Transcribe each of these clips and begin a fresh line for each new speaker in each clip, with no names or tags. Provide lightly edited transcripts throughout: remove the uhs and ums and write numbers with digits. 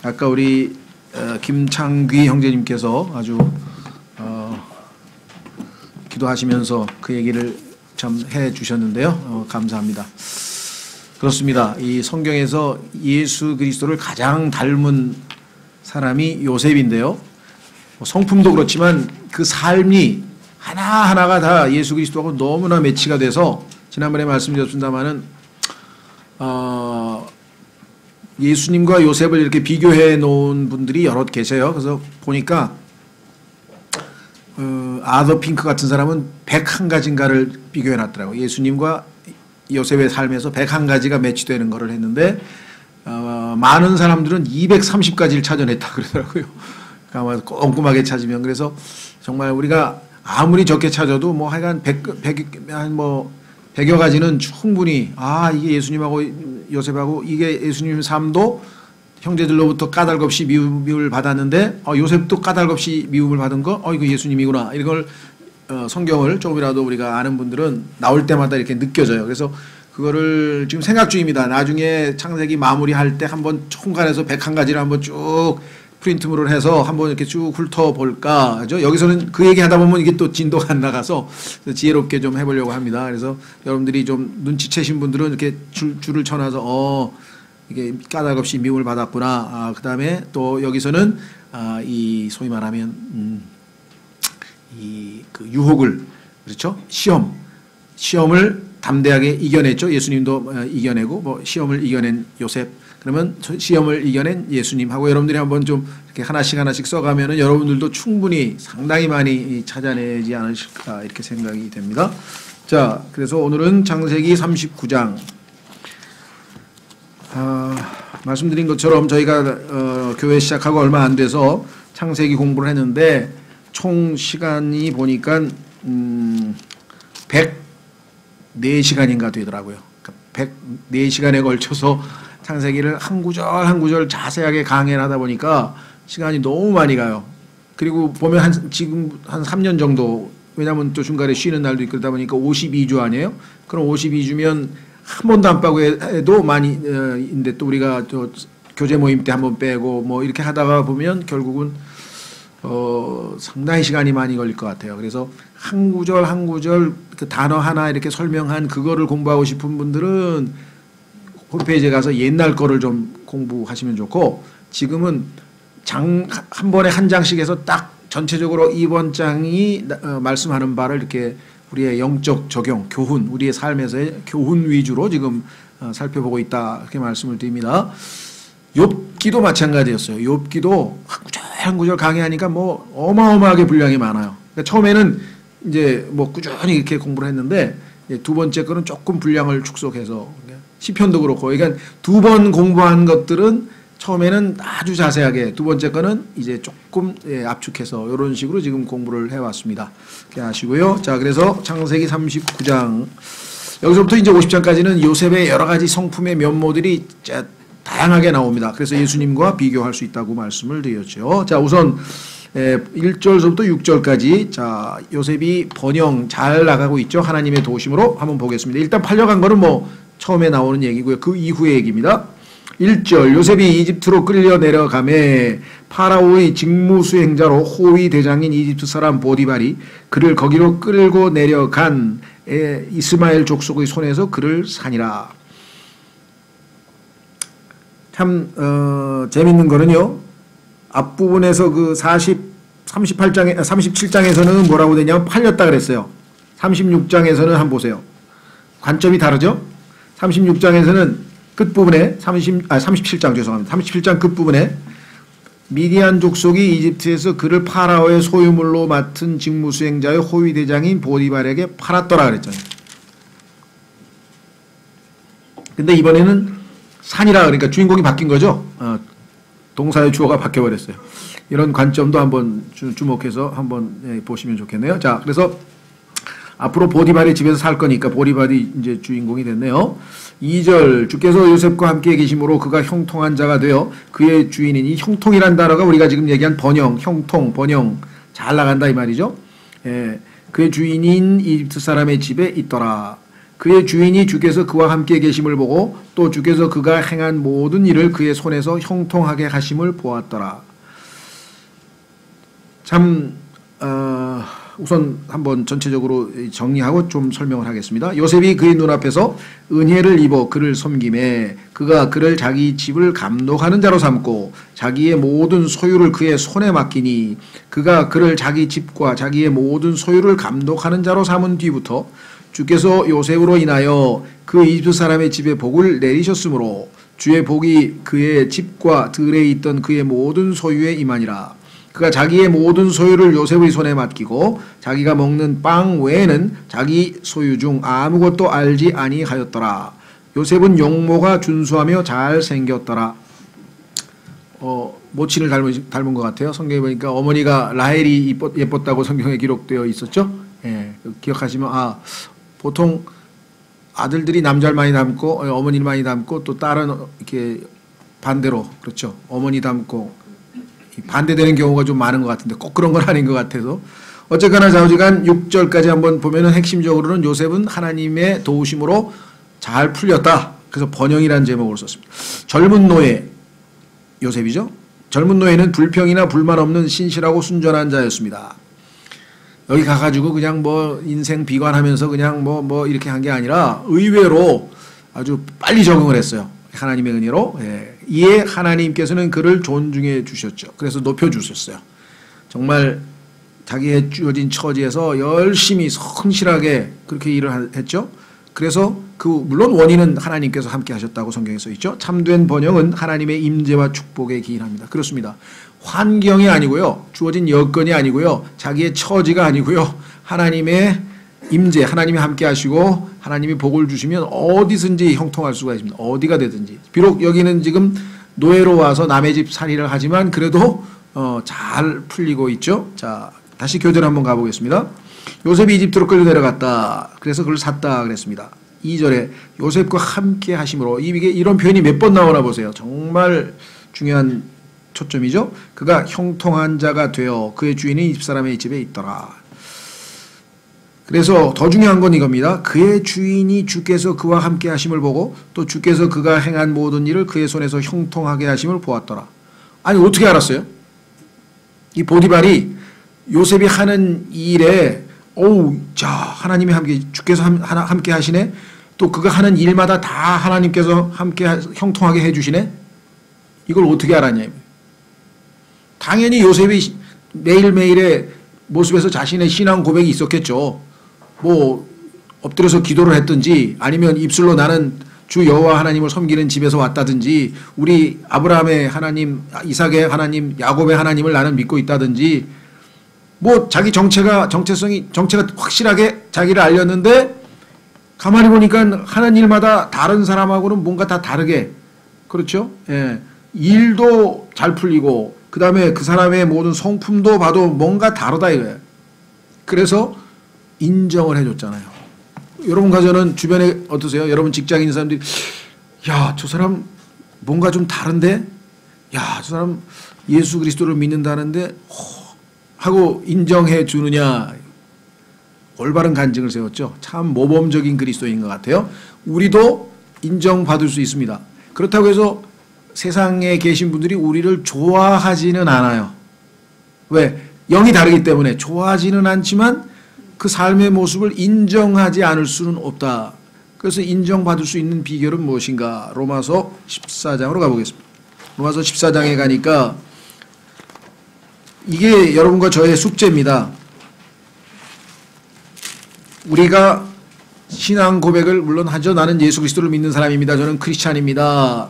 아까 우리 김창귀 형제님께서 아주 기도하시면서 그 얘기를 참 해주셨는데요. 감사합니다. 그렇습니다. 이 성경에서 예수 그리스도를 가장 닮은 사람이 요셉인데요. 성품도 그렇지만 그 삶이 하나하나가 다 예수 그리스도하고 너무나 매치가 돼서 지난번에 말씀드렸습니다마는 예수님과 요셉을 이렇게 비교해 놓은 분들이 여럿 계세요. 그래서 보니까 아더 핑크 같은 사람은 101가지인가를 비교해 놨더라고요. 예수님과 요셉의 삶에서 101가지가 매치되는 거를 했는데 많은 사람들은 230가지를 찾아냈다 그러더라고요. 그러니까 꼼꼼하게 찾으면. 그래서 정말 우리가 아무리 적게 찾아도 뭐 하여간 100여 가지는 충분히 이게 예수님하고 요셉하고 이게 예수님 삶도 형제들로부터 까닭없이 미움을 받았는데 요셉도 까닭없이 미움을 받은 거 이거 예수님이구나. 이걸 성경을 조금이라도 우리가 아는 분들은 나올 때마다 이렇게 느껴져요. 그래서 그거를 지금 생각 중입니다. 나중에 창세기 마무리할 때 한번 총괄해서 101가지를 한번 쭉 프린트물을 해서 한번 이렇게 쭉 훑어볼까. 그죠? 여기서는 그 얘기 하다 보면 이게 또 진도가 안 나가서 지혜롭게 좀 해보려고 합니다. 그래서 여러분들이 좀 눈치채신 분들은 이렇게 줄을 쳐놔서 이게 까닭없이 미움을 받았구나. 그 다음에 또 여기서는 이 소위 말하면 그 유혹을, 그렇죠? 시험을 담대하게 이겨냈죠. 예수님도 이겨내고 뭐 시험을 이겨낸 요셉. 그러면 시험을 이겨낸 예수님하고 여러분들이 한번 좀 이렇게 하나씩 써가면은 여러분들도 충분히 상당히 많이 찾아내지 않으실까 이렇게 생각이 됩니다. 자, 그래서 오늘은 창세기 39장. 말씀드린 것처럼 저희가 교회 시작하고 얼마 안 돼서 창세기 공부를 했는데 총 시간이 보니까 104시간인가 되더라고요. 104시간에 걸쳐서 창세기를 한 구절 한 구절 자세하게 강해를 하다 보니까 시간이 너무 많이 가요. 그리고 보면 지금 한 3년 정도, 왜냐하면 또 중간에 쉬는 날도 있고 그러다 보니까 52주 아니에요? 그럼 52주면 한 번도 안 빼고 해도 많이 인데 또 우리가 또 교제 모임 때 한번 빼고 뭐 이렇게 하다가 보면 결국은 상당히 시간이 많이 걸릴 것 같아요. 그래서 한 구절 한 구절 그 단어 하나 이렇게 설명한 그거를 공부하고 싶은 분들은 홈페이지에 가서 옛날 거를 좀 공부하시면 좋고, 지금은 한 번에 한 장씩 해서 딱 전체적으로 이번 장이 말씀하는 바를 이렇게 우리의 영적 적용, 교훈, 우리의 삶에서의 교훈 위주로 지금 살펴보고 있다, 이렇게 말씀을 드립니다. 욥기도 마찬가지였어요. 욥기도 한 구절 강의하니까 뭐 어마어마하게 분량이 많아요. 그러니까 처음에는 이제 뭐 꾸준히 이렇게 공부를 했는데 두 번째 거는 조금 분량을 축소해서, 시편도 그렇고, 그러니까 두 번 공부한 것들은 처음에는 아주 자세하게, 두 번째 거는 이제 조금 압축해서 이런 식으로 지금 공부를 해왔습니다. 이렇게 하시고요. 자, 그래서 창세기 39장 여기서부터 이제 50장까지는 요셉의 여러 가지 성품의 면모들이 다양하게 나옵니다. 그래서 예수님과 비교할 수 있다고 말씀을 드렸죠. 자, 우선 1절부터 6절까지 자, 요셉이 번영 잘 나가고 있죠. 하나님의 도우심으로 한번 보겠습니다. 일단 팔려간 거는 뭐 처음에 나오는 얘기고요. 그 이후의 얘기입니다. 1절 요셉이 이집트로 끌려 내려가매 파라오의 직무 수행자로 호위 대장인 이집트 사람 보디발이 그를 거기로 끌고 내려간 이스마엘 족속의 손에서 그를 사니라. 참 재밌는 거는요, 앞부분에서 그 37장에서는 뭐라고 되냐면 팔렸다 그랬어요. 36장에서는 한번 보세요. 관점이 다르죠? 36장에서는 끝부분에 37장 죄송합니다. 37장 끝부분에 미디안 족속이 이집트에서 그를 파라오의 소유물로 맡은 직무수행자의 호위 대장인 보디발에게 팔았더라 그랬잖아요. 근데 이번에는 산이라, 그러니까 주인공이 바뀐 거죠. 동사의 주어가 바뀌어버렸어요. 이런 관점도 한번 주목해서 한번 보시면 좋겠네요. 자, 그래서 앞으로 보디발의 집에서 살 거니까 보디발이 이제 주인공이 됐네요. 2절 주께서 요셉과 함께 계심으로 그가 형통한 자가 되어 그의 주인인, 이 형통이란 단어가 우리가 지금 얘기한 번영, 형통, 번영 잘 나간다 이 말이죠. 그의 주인인 이집트 사람의 집에 있더라. 그의 주인이 주께서 그와 함께 계심을 보고 또 주께서 그가 행한 모든 일을 그의 손에서 형통하게 하심을 보았더라. 참 우선 한번 전체적으로 정리하고 좀 설명을 하겠습니다. 요셉이 그의 눈앞에서 은혜를 입어 그를 섬김에 그가 그를 자기 집을 감독하는 자로 삼고 자기의 모든 소유를 그의 손에 맡기니 그가 그를 자기 집과 자기의 모든 소유를 감독하는 자로 삼은 뒤부터 주께서 요셉으로 인하여 그 이집트 사람의 집에 복을 내리셨으므로 주의 복이 그의 집과 들에 있던 그의 모든 소유에 임하니라. 그가 자기의 모든 소유를 요셉의 손에 맡기고 자기가 먹는 빵 외에는 자기 소유 중 아무것도 알지 아니하였더라. 요셉은 용모가 준수하며 잘생겼더라. 모친을 닮은 것 같아요. 성경에 보니까 어머니가 라헬이 예뻤다고 성경에 기록되어 있었죠. 예, 기억하시면 보통 아들들이 남자를 많이 닮고 어머니를 많이 닮고 또 딸은 이렇게 반대로 그렇죠. 어머니 닮고 반대되는 경우가 좀 많은 것 같은데 꼭 그런 건 아닌 것 같아서 어쨌거나 좌우지간 6절까지 한번 보면은 핵심적으로는 요셉은 하나님의 도우심으로 잘 풀렸다. 그래서 번영이라는 제목으로 썼습니다. 젊은 노예 요셉이죠. 젊은 노예는 불평이나 불만 없는 신실하고 순전한 자였습니다. 여기 가가지고 그냥 뭐 인생 비관하면서 그냥 뭐 이렇게 한 게 아니라 의외로 아주 빨리 적응을 했어요. 하나님의 은혜로. 예. 이에 하나님께서는 그를 존중해 주셨죠. 그래서 높여 주셨어요. 정말 자기의 주어진 처지에서 열심히 성실하게 그렇게 일을 했죠. 그래서 물론 원인은 하나님께서 함께 하셨다고 성경에 써 있죠. 참된 번영은 하나님의 임재와 축복에 기인합니다. 그렇습니다. 환경이 아니고요. 주어진 여건이 아니고요. 자기의 처지가 아니고요. 하나님의 임재, 하나님이 함께 하시고 하나님이 복을 주시면 어디든지 형통할 수가 있습니다. 어디가 되든지. 비록 여기는 지금 노예로 와서 남의 집 살이를 하지만 그래도 잘 풀리고 있죠. 자, 다시 교대로 한번 가보겠습니다. 요셉이 이집트로 끌려 내려갔다. 그래서 그걸 샀다 그랬습니다. 2절에 요셉과 함께 하심으로 이게 이런 표현이 몇 번 나오나 보세요. 정말 중요한 초점이죠. 그가 형통한 자가 되어 그의 주인이 이집 사람의 집에 있더라. 그래서 더 중요한 건 이겁니다. 그의 주인이 주께서 그와 함께 하심을 보고 또 주께서 그가 행한 모든 일을 그의 손에서 형통하게 하심을 보았더라. 아니 어떻게 알았어요? 이 보디발이 요셉이 하는 일에 자 하나님이 함께 주께서 함께 하시네. 또 그가 하는 일마다 다 하나님께서 함께 형통하게 해주시네. 이걸 어떻게 알았냐. 당연히 요셉이 매일매일의 모습에서 자신의 신앙 고백이 있었겠죠. 뭐 엎드려서 기도를 했든지 아니면 입술로 나는 주 여호와 하나님을 섬기는 집에서 왔다든지 우리 아브라함의 하나님, 이삭의 하나님, 야곱의 하나님을 나는 믿고 있다든지 뭐 자기 정체가 확실하게 자기를 알렸는데 가만히 보니까 하는 일마다 다른 사람하고는 뭔가 다 다르게 그렇죠? 예. 일도 잘 풀리고 그 다음에 그 사람의 모든 성품도 봐도 뭔가 다르다 이거예요. 그래서 인정을 해줬잖아요. 여러분 가서는 주변에 어떠세요? 여러분 직장인 있는 사람들이 야, 저 사람 뭔가 좀 다른데? 야, 저 사람 예수 그리스도를 믿는다는데 하고 인정해 주느냐? 올바른 간증을 세웠죠. 참 모범적인 그리스도인 것 같아요. 우리도 인정받을 수 있습니다. 그렇다고 해서 세상에 계신 분들이 우리를 좋아하지는 않아요. 왜? 영이 다르기 때문에 좋아하지는 않지만 그 삶의 모습을 인정하지 않을 수는 없다. 그래서 인정받을 수 있는 비결은 무엇인가? 로마서 14장으로 가보겠습니다. 로마서 14장에 가니까 이게 여러분과 저의 숙제입니다. 우리가 신앙 고백을 물론 하죠. 나는 예수 그리스도를 믿는 사람입니다. 저는 크리스찬입니다.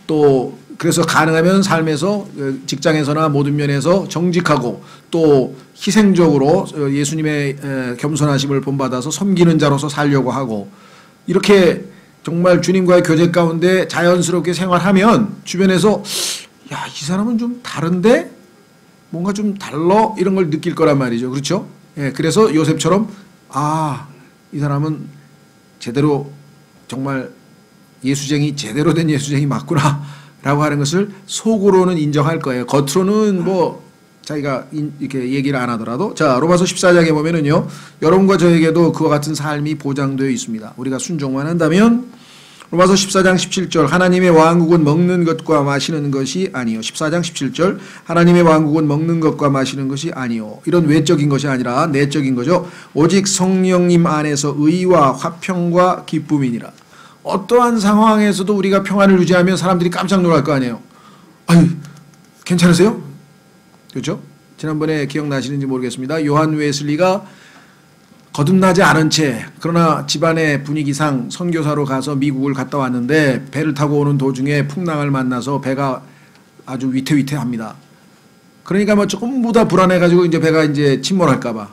또 그래서 가능하면 삶에서 직장에서나 모든 면에서 정직하고 또 희생적으로 예수님의 겸손하심을 본받아서 섬기는 자로서 살려고 하고 이렇게 정말 주님과의 교제 가운데 자연스럽게 생활하면 주변에서 야, 이 사람은 좀 다른데 뭔가 좀 달라 이런 걸 느낄 거란 말이죠. 그렇죠? 예, 그래서 요셉처럼 이 사람은 제대로 정말 제대로 된 예수쟁이 맞구나 라고 하는 것을 속으로는 인정할 거예요. 겉으로는 뭐 자기가 이렇게 얘기를 안 하더라도. 자, 로마서 14장에 보면은요, 여러분과 저에게도 그와 같은 삶이 보장되어 있습니다. 우리가 순종만 한다면. 로마서 14장 17절 하나님의 왕국은 먹는 것과 마시는 것이 아니요. 14장 17절 하나님의 왕국은 먹는 것과 마시는 것이 아니요. 이런 외적인 것이 아니라 내적인 거죠. 오직 성령님 안에서 의와 화평과 기쁨이니라. 어떠한 상황에서도 우리가 평안을 유지하면 사람들이 깜짝 놀랄 거 아니에요. 아유, 괜찮으세요? 그렇죠? 지난번에 기억나시는지 모르겠습니다. 요한 웨슬리가 거듭나지 않은 채 그러나 집안의 분위기상 선교사로 가서 미국을 갔다 왔는데 배를 타고 오는 도중에 풍랑을 만나서 배가 아주 위태위태합니다. 그러니까 뭐 조금보다 불안해가지고 이제 배가 이제 침몰할까 봐.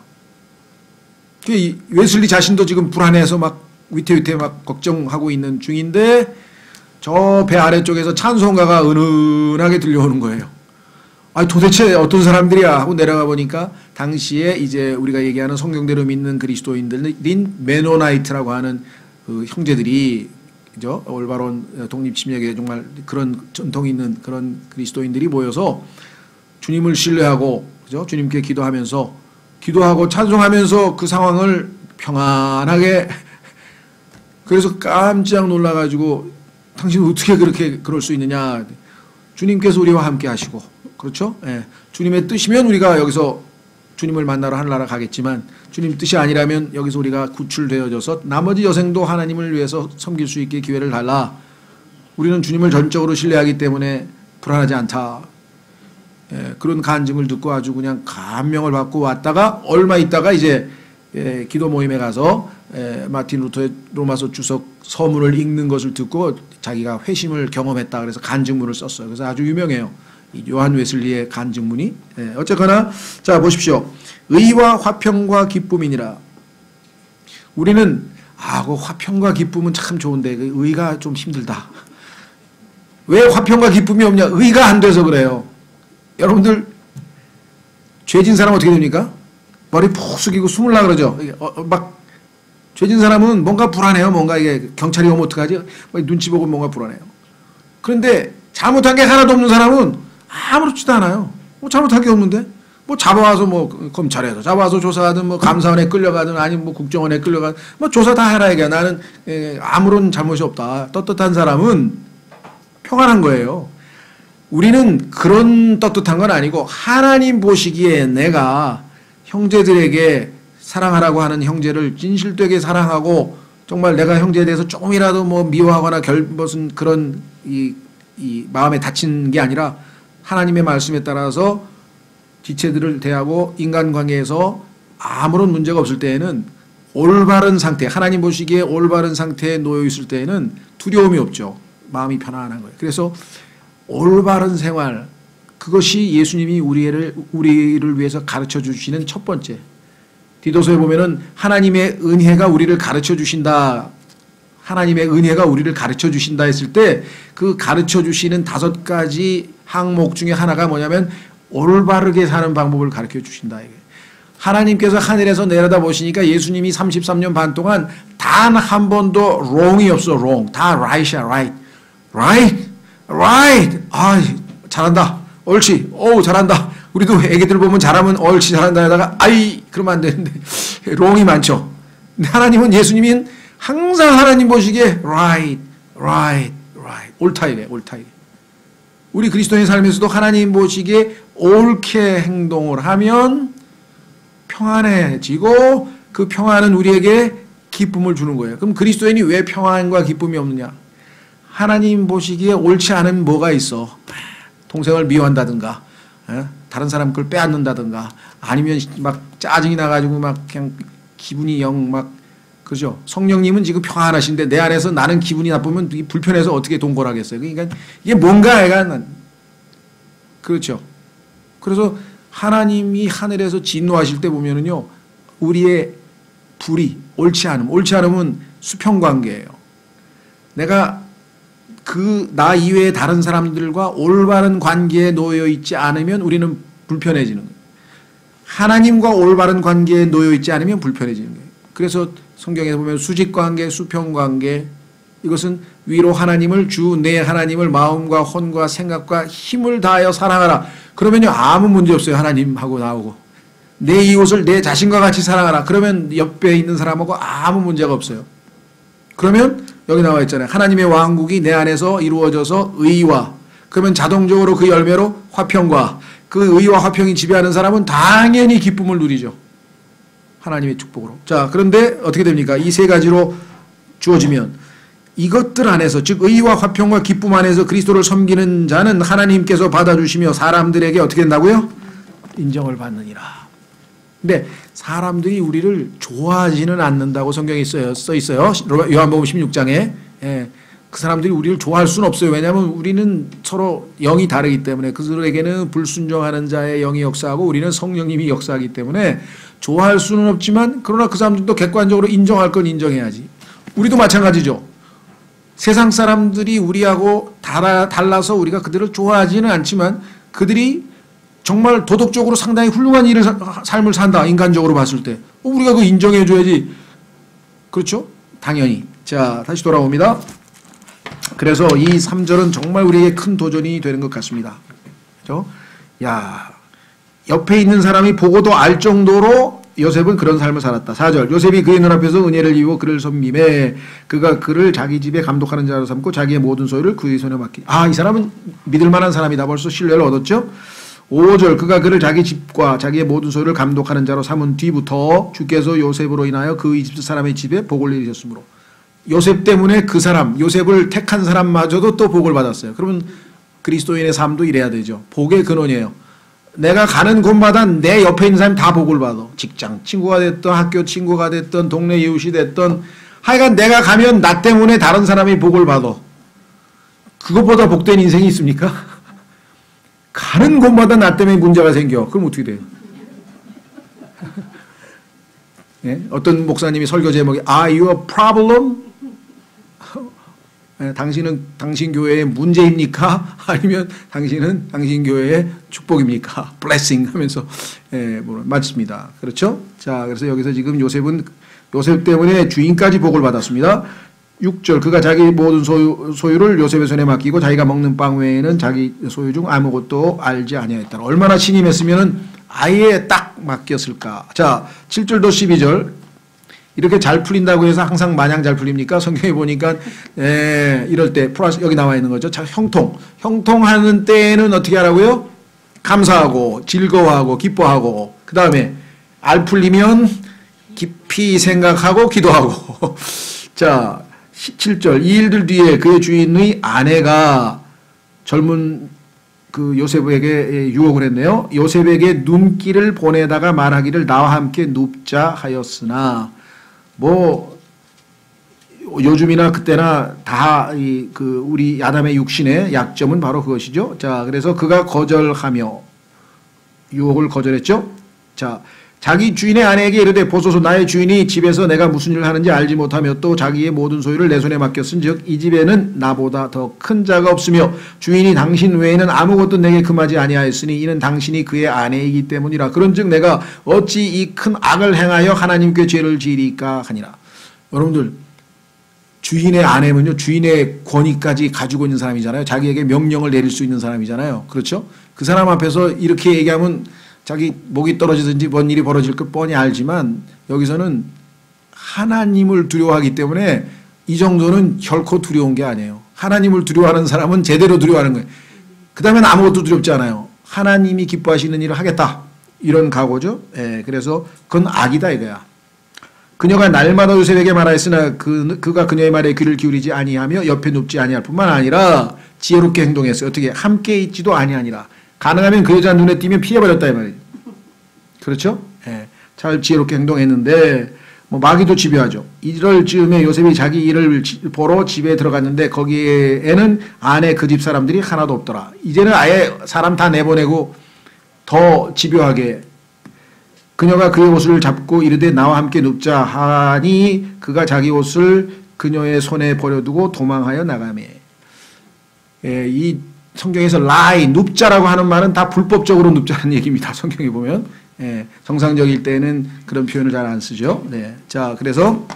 웨슬리 자신도 지금 불안해서 막 위태위태 막 걱정하고 있는 중인데 저 배 아래쪽에서 찬송가가 은은하게 들려오는 거예요. 아, 도대체 어떤 사람들이야 하고 내려가 보니까 당시에 이제 우리가 얘기하는 성경대로 믿는 그리스도인들인 메노나이트라고 하는 그 형제들이, 그죠? 올바른 독립침략에 정말 그런 전통이 있는 그런 그리스도인들이 모여서 주님을 신뢰하고, 그죠? 주님께 기도하고 찬송하면서 그 상황을 평안하게, 그래서 깜짝 놀라가지고 당신 어떻게 그렇게 그럴 수 있느냐. 주님께서 우리와 함께 하시고, 그렇죠? 예. 주님의 뜻이면 우리가 여기서 주님을 만나러 하늘나라 가겠지만 주님 뜻이 아니라면 여기서 우리가 구출되어져서 나머지 여생도 하나님을 위해서 섬길 수 있게 기회를 달라. 우리는 주님을 전적으로 신뢰하기 때문에 불안하지 않다. 예. 그런 간증을 듣고 아주 그냥 감명을 받고 왔다가 얼마 있다가 이제 기도 모임에 가서 마틴 루터의 로마서 주석 서문을 읽는 것을 듣고 자기가 회심을 경험했다. 그래서 간증문을 썼어요. 그래서 아주 유명해요. 요한 웨슬리의 간증문이. 어쨌거나 자 보십시오. 의와 화평과 기쁨이니라. 우리는 그 화평과 기쁨은 참 좋은데 그 의가 좀 힘들다. 왜 화평과 기쁨이 없냐? 의가 안 돼서 그래요. 여러분들 죄진 사람 어떻게 됩니까? 머리 푹 숙이고 숨을라 그러죠. 막 죄진 사람은 뭔가 불안해요. 뭔가 이게 경찰이 오면 어떡하지? 눈치 보고 뭔가 불안해요. 그런데 잘못한 게 하나도 없는 사람은 아무렇지도 않아요. 뭐 잘못한 게 없는데 뭐 잡아와서 뭐 검찰에서 잡아와서 조사하든 뭐 감사원에 끌려가든 아니면 뭐 국정원에 끌려가든 뭐 조사 다 해라 이게. 나는 아무런 잘못이 없다. 떳떳한 사람은 평안한 거예요. 우리는 그런 떳떳한 건 아니고 하나님 보시기에 내가 형제들에게 사랑하라고 하는 형제를 진실되게 사랑하고 정말 내가 형제에 대해서 조금이라도 뭐 미워하거나 무슨 그런 이 마음에 다친 게 아니라 하나님의 말씀에 따라서 지체들을 대하고 인간관계에서 아무런 문제가 없을 때에는 올바른 상태, 하나님 보시기에 올바른 상태에 놓여 있을 때에는 두려움이 없죠. 마음이 편안한 거예요. 그래서 올바른 생활, 그것이 예수님이 우리를 위해서 가르쳐 주시는 첫 번째. 디도서에 보면은 하나님의 은혜가 우리를 가르쳐 주신다. 하나님의 은혜가 우리를 가르쳐 주신다 했을 때 그 가르쳐 주시는 5가지 항목 중에 하나가 뭐냐면 올바르게 사는 방법을 가르쳐 주신다. 하나님께서 하늘에서 내려다 보시니까 예수님이 33년 반 동안 단 한 번도 wrong이 없어. wrong. 다 right이야. right. 잘한다. 옳지. 잘한다. 우리도 애기들 보면 잘하면 옳지 잘한다 하다가 그러면 안 되는데 wrong이 많죠. 근데 하나님은 예수님은 항상 하나님 보시기에 right. 옳다 이래. 우리 그리스도인의 삶에서도 하나님 보시기에 옳게 행동을 하면 평안해지고 그 평안은 우리에게 기쁨을 주는 거예요. 그럼 그리스도인이 왜 평안과 기쁨이 없느냐? 하나님 보시기에 옳지 않은 뭐가 있어. 동생을 미워한다든가 다른 사람 걸 빼앗는다든가 아니면 막 짜증이 나가지고 막 그냥 기분이 그죠? 성령님은 지금 평안하신데 내 안에서 나는 기분이 나쁘면 불편해서 어떻게 동거하겠어요? 그러니까 이게 뭔가 그렇죠. 그래서 하나님이 하늘에서 진노하실 때 보면은요, 우리의 불의, 옳지 않음은 수평관계예요. 내가 나 이외의 다른 사람들과 올바른 관계에 놓여 있지 않으면 우리는 불편해지는 거예요. 하나님과 올바른 관계에 놓여 있지 않으면 불편해지는 거예요. 그래서 성경에 보면 수직관계, 수평관계, 이것은 위로 하나님을 주 내 하나님을 마음과 혼과 생각과 힘을 다하여 사랑하라. 그러면요 아무 문제 없어요. 하나님하고 나오고 내 이웃을 내 자신과 같이 사랑하라. 그러면 옆에 있는 사람하고 아무 문제가 없어요. 그러면 여기 나와 있잖아요. 하나님의 왕국이 내 안에서 이루어져서 의와 그러면 자동적으로 그 열매로 화평과 그 의와 화평이 지배하는 사람은 당연히 기쁨을 누리죠. 하나님의 축복으로. 자, 그런데 어떻게 됩니까? 이 세 가지로 주어지면 이것들 안에서 즉 의와 화평과 기쁨 안에서 그리스도를 섬기는 자는 하나님께서 받아주시며 사람들에게 어떻게 된다고요? 인정을 받느니라. 근데 사람들이 우리를 좋아하지는 않는다고 성경에 써 있어요. 요한복음 16장에. 예. 그 사람들이 우리를 좋아할 수는 없어요. 왜냐하면 우리는 서로 영이 다르기 때문에 그들에게는 불순종하는 자의 영이 역사하고 우리는 성령님이 역사하기 때문에 좋아할 수는 없지만 그러나 그 사람들도 객관적으로 인정할 건 인정해야지. 우리도 마찬가지죠. 세상 사람들이 우리하고 달라서 우리가 그들을 좋아하지는 않지만 그들이 정말 도덕적으로 상당히 훌륭한 삶을 산다. 인간적으로 봤을 때. 우리가 그거 인정해줘야지. 그렇죠? 당연히. 자, 다시 돌아옵니다. 그래서 이 3절은 정말 우리에게 큰 도전이 되는 것 같습니다. 그렇죠? 야, 옆에 있는 사람이 보고도 알 정도로 요셉은 그런 삶을 살았다. 4절 요셉이 그의 눈앞에서 은혜를 입어 그를 섬김에 그가 그를 자기 집에 감독하는 자로 삼고 자기의 모든 소유를 그의 손에 맡기. 아, 이 사람은 믿을 만한 사람이다. 벌써 신뢰를 얻었죠. 5절 그가 그를 자기 집과 자기의 모든 소유를 감독하는 자로 삼은 뒤부터 주께서 요셉으로 인하여 그 이집트 사람의 집에 복을 내리셨으므로 요셉 때문에 그 사람 요셉을 택한 사람마저도 또 복을 받았어요. 그러면 그리스도인의 삶도 이래야 되죠. 복의 근원이에요. 내가 가는 곳마다 내 옆에 있는 사람이 다 복을 받아. 직장 친구가 됐던 학교 친구가 됐던 동네 이웃이 됐던 하여간 내가 가면 나 때문에 다른 사람이 복을 받아. 그것보다 복된 인생이 있습니까? 가는 곳마다 나 때문에 문제가 생겨. 그럼 어떻게 돼요? 네? 어떤 목사님이 설교 제목이 Are you a problem? 네, 당신은 당신 교회의 문제입니까? 아니면 당신은 당신 교회의 축복입니까? blessing 하면서 맞습니다. 그렇죠? 자, 그래서 여기서 지금 요셉 때문에 주인까지 복을 받았습니다. 6절 그가 자기 모든 소유를 요셉의 손에 맡기고 자기가 먹는 빵 외에는 자기 소유 중 아무것도 알지 아니하였다. 얼마나 신임했으면 아예 딱 맡겼을까. 자, 7절도 12절 이렇게 잘 풀린다고 해서 항상 마냥 잘 풀립니까? 성경에 보니까 이럴 때 플러스 여기 나와 있는 거죠. 자, 형통하는 때에는 어떻게 하라고요? 감사하고 즐거워하고 기뻐하고 그 다음에 알 풀리면 깊이 생각하고 기도하고 자 7절 이 일들 뒤에 그의 주인의 아내가 젊은 그 요셉에게 유혹을 했네요. 요셉에게 눈길을 보내다가 말하기를 나와 함께 눕자 하였으나 뭐 요즘이나 그때나 다 우리 아담의 육신의 약점은 바로 그것이죠. 자, 그래서 그가 거절하며 유혹을 거절했죠. 자, 자기 주인의 아내에게 이르되 보소서 나의 주인이 집에서 내가 무슨 일을 하는지 알지 못하며 또 자기의 모든 소유를 내 손에 맡겼은즉 이 집에는 나보다 더 큰 자가 없으며 주인이 당신 외에는 아무것도 내게 금하지 아니하였으니 이는 당신이 그의 아내이기 때문이라. 그런즉 내가 어찌 이 큰 악을 행하여 하나님께 죄를 지으리까 하니라. 여러분들 주인의 아내면요 주인의 권위까지 가지고 있는 사람이잖아요. 자기에게 명령을 내릴 수 있는 사람이잖아요. 그렇죠? 그 사람 앞에서 이렇게 얘기하면 자기 목이 떨어지든지 뭔 일이 벌어질 걸 뻔히 알지만 여기서는 하나님을 두려워하기 때문에 이 정도는 결코 두려운 게 아니에요. 하나님을 두려워하는 사람은 제대로 두려워하는 거예요. 그 다음엔 아무것도 두렵지 않아요. 하나님이 기뻐하시는 일을 하겠다. 이런 각오죠. 그래서 그건 악이다 이거야. 그녀가 날마다 요셉에게 말하였으나 그가 그녀의 말에 귀를 기울이지 아니하며 옆에 눕지 아니할 뿐만 아니라 지혜롭게 행동했어요. 어떻게 함께 있지도 아니하니라. 가능하면 그 여자 눈에 띄면 피해버렸다 이 말이에요. 그렇죠? 잘 지혜롭게 행동했는데 뭐 마귀도 집요하죠. 이럴 즈음에 요셉이 자기 일을 보러 집에 들어갔는데 거기에는 안에 그 집 사람들이 하나도 없더라. 이제는 아예 사람 다 내보내고 더 집요하게 그녀가 그의 옷을 잡고 이르되 나와 함께 눕자 하니 그가 자기 옷을 그녀의 손에 버려두고 도망하여 나가매. 이 성경에서 lie, 눕자라고 하는 말은 다 불법적으로 눕자는 얘기입니다. 성경에 보면. 정상적일 때는 그런 표현을 잘 안 쓰죠. 네. 자, 그래서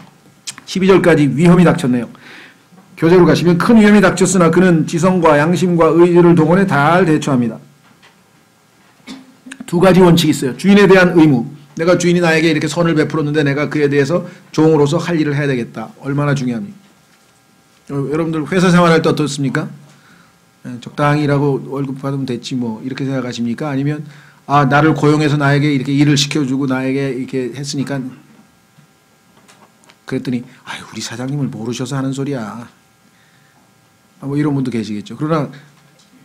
12절까지 위험이 닥쳤네요. 교재로 가시면 큰 위험이 닥쳤으나 그는 지성과 양심과 의지를 동원해 잘 대처합니다. 두 가지 원칙이 있어요. 주인에 대한 의무. 내가 주인이 나에게 이렇게 선을 베풀었는데 내가 그에 대해서 종으로서 할 일을 해야 되겠다. 얼마나 중요합니까? 여러분들 회사 생활할 때 어떻습니까? 적당히 일하고 월급 받으면 됐지 뭐 이렇게 생각하십니까? 아니면 아 나를 고용해서 나에게 이렇게 일을 시켜주고 나에게 이렇게 했으니까 그랬더니 아유 우리 사장님을 모르셔서 하는 소리야. 뭐 이런 분도 계시겠죠. 그러나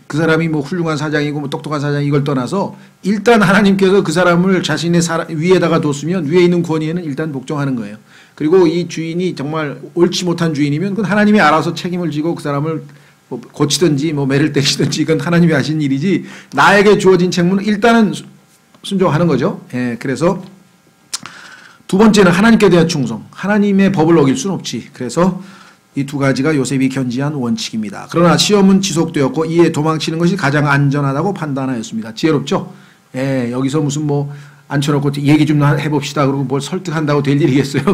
그 사람이 뭐 훌륭한 사장이고 뭐 똑똑한 사장 이걸 떠나서 일단 하나님께서 그 사람을 자신의 위에다가 뒀으면 위에 있는 권위에는 일단 복종하는 거예요. 그리고 이 주인이 정말 옳지 못한 주인이면 그건 하나님이 알아서 책임을 지고 그 사람을 뭐 고치든지 뭐 매를 때리든지 이건 하나님이 하신 일이지 나에게 주어진 책무는 일단은 순종하는 거죠. 예, 그래서 두 번째는 하나님께 대한 충성. 하나님의 법을 어길 수는 없지. 그래서 이 두 가지가 요셉이 견지한 원칙입니다. 그러나 시험은 지속되었고 이에 도망치는 것이 가장 안전하다고 판단하였습니다. 지혜롭죠? 예, 여기서 무슨 뭐 앉혀놓고 얘기 좀 해봅시다. 그러고 뭘 설득한다고 될 일이겠어요?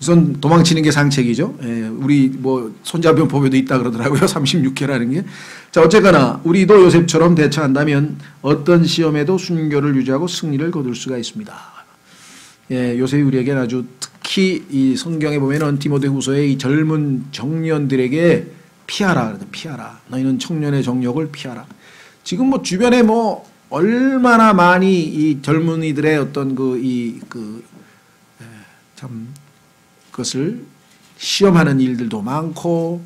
우선 도망치는 게 상책이죠. 예, 우리 뭐 손자병 법에도 있다 그러더라고요. 36회라는 게. 자, 어쨌거나 우리도 요셉처럼 대처한다면 어떤 시험에도 순교를 유지하고 승리를 거둘 수가 있습니다. 예, 요셉이 우리에게는 아주 특히 이 성경에 보면은 디모데후서의 이 젊은 청년들에게 피하라 그러거든. 피하라. 너희는 청년의 정욕을 피하라. 지금 뭐 주변에 뭐 얼마나 많이 이 젊은이들의 어떤 참 그것을 시험하는 일들도 많고